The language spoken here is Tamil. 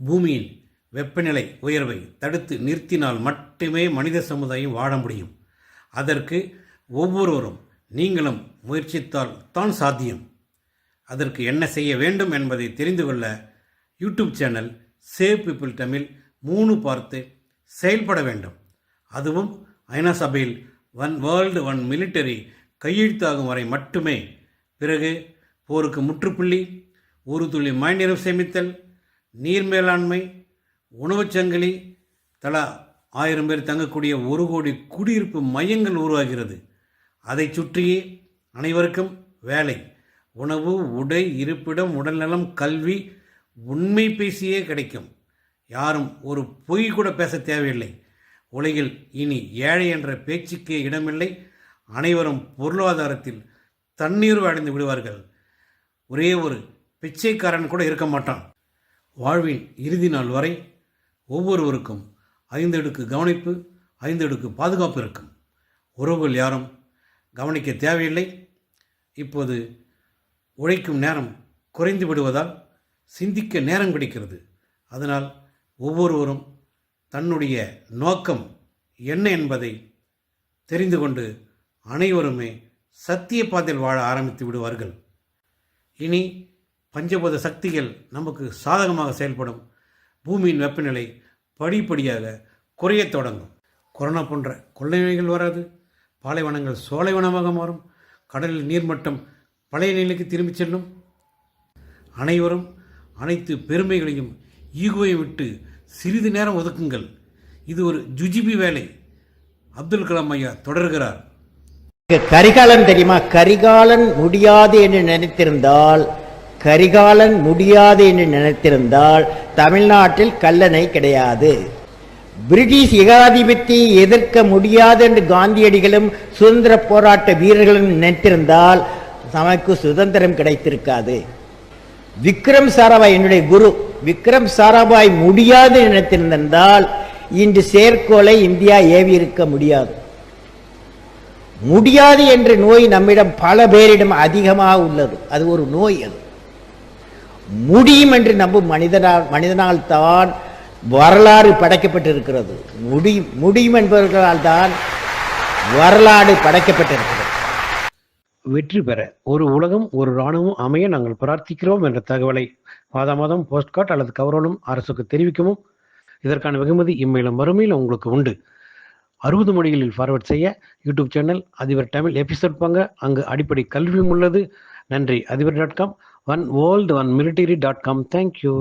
பூமியின் வெப்பநிலை உயர்வை தடுத்து நிறுத்தினால் மட்டுமே மனித சமுதாயம் வாழ முடியும். அதற்கு ஒவ்வொருவரும் நீங்களும் முயற்சித்தால் தான் சாத்தியம். அதற்கு என்ன செய்ய வேண்டும் என்பதை தெரிந்து கொள்ள YouTube channel save people Tamil 3 பார்த்து செயல்பட வேண்டும். அதுவும் ஐநா சபையில் ஒன் வேர்ல்டு ஒன் மிலிட்டரி கையெழுத்தாகும் வரை மட்டுமே. பிறகு போருக்கு முற்றுப்புள்ளி, ஒரு துளி மழைநீர் சேமித்தல், நீர் மேலாண்மை, உணவுச் சங்கிலி, தலா 1000 பேர் தங்கக்கூடிய 1 கோடி குடியிருப்பு மையங்கள் உருவாகிறது. அதை சுற்றியே அனைவருக்கும் வேலை, உணவு, உடை, இருப்பிடம், உடல்நலம், கல்வி உண்மை பேசியே கிடைக்கும். யாரும் ஒரு பொய் கூட பேச தேவையில்லை. உலகில் இனி ஏழை என்ற பேச்சுக்கே இடமில்லை. அனைவரும் பொருளாதாரத்தில் தண்ணீர் அடைந்து விடுவார்கள். ஒரே ஒரு பிச்சைக்காரன் கூட இருக்க மாட்டான். வாழ்வின் இறுதி நாள் வரை ஒவ்வொருவருக்கும் 5 அடுக்கு கவனிப்பு, 5 அடுக்கு பாதுகாப்பு இருக்கும். உறவுகள் யாரும் கவனிக்க தேவையில்லை. இப்போது உழைக்கும் நேரம் குறைந்து விடுவதால் சிந்திக்க நேரம் கிடைக்கிறது. அதனால் ஒவ்வொருவரும் தன்னுடைய நோக்கம் என்ன என்பதை தெரிந்து கொண்டு அனைவருமே சத்திய பாதையில் வாழ ஆரம்பித்து விடுவார்கள். இனி பஞ்சபூத சக்திகள் நமக்கு சாதகமாக செயல்படும். பூமியின் வெப்பநிலை படிப்படியாக குறையத் தொடங்கும். கொரோனா போன்ற கொள்ளை நோய்கள் வராது. பாலைவனங்கள் சோலைவனமாக மாறும். கடலில் நீர்மட்டம் பழைய நிலைக்கு திரும்பிச் செல்லும். அனைவரும் அனைத்து பெருமைகளையும் ஈகோவையும் விட்டு சிறிது நேரம் ஒதுக்குங்கள். இது ஒரு ஜுஜிபி வேலை. அப்துல் கலாம் ஐயா தொடர்கிறார். கரிகாலன் தெரியுமா? கரிகாலன் முடியாது என்று நினைத்திருந்தால் தமிழ்நாட்டில் கல்லணை கிடையாது. பிரிட்டிஷ் ஏகாதிபத்தியை எதிர்க்க முடியாது என்று காந்தியடிகளும் சுதந்திர போராட்ட வீரர்களும் நினைத்திருந்தால் நமக்கு சுதந்திரம் கிடைத்திருக்காது. விக்ரம் சாராபாய், என்னுடைய குரு விக்ரம் சாராபாய் முடியாது நினைத்திருந்தால் இன்று செயற்கோளை இந்தியா ஏவி இருக்க முடியாது. முடியாது என்ற நோய் நம்மிடம் பல பேரிடம் அதிகமாக உள்ளது. அது ஒரு நோய். அது முடியும் என்று நம்பும் மனிதனால் தான் வரலாறு படைக்கப்பட்டிருக்கிறது. முடியும் என்பவர்களால் தான் வரலாறு படைக்கப்பட்டிருக்கிறது. வெற்றி பெற ஒரு உலகம், ஒரு இராணுவம் அமைய நாங்கள் பிரார்த்திக்கிறோம் என்ற தகவலை மாதம் போஸ்ட்கார்ட் அல்லது கவரோலும் அரசுக்கு தெரிவிக்கவும். இதற்கான வெகுமதி இம்மையிலும் மறுமையில் உங்களுக்கு உண்டு. 60 மொழிகளில் ஃபார்வர்ட் செய்ய யூடியூப் சேனல் அதிபர் தமிழ் எபிசோட் பாங்க. அங்கு அடிப்படை கல்வியும் உள்ளது. நன்றி. அதிபர்.com, ஒன் வேர்ல்டு ஒன் மிலிட்டரி.com. தேங்க்யூ.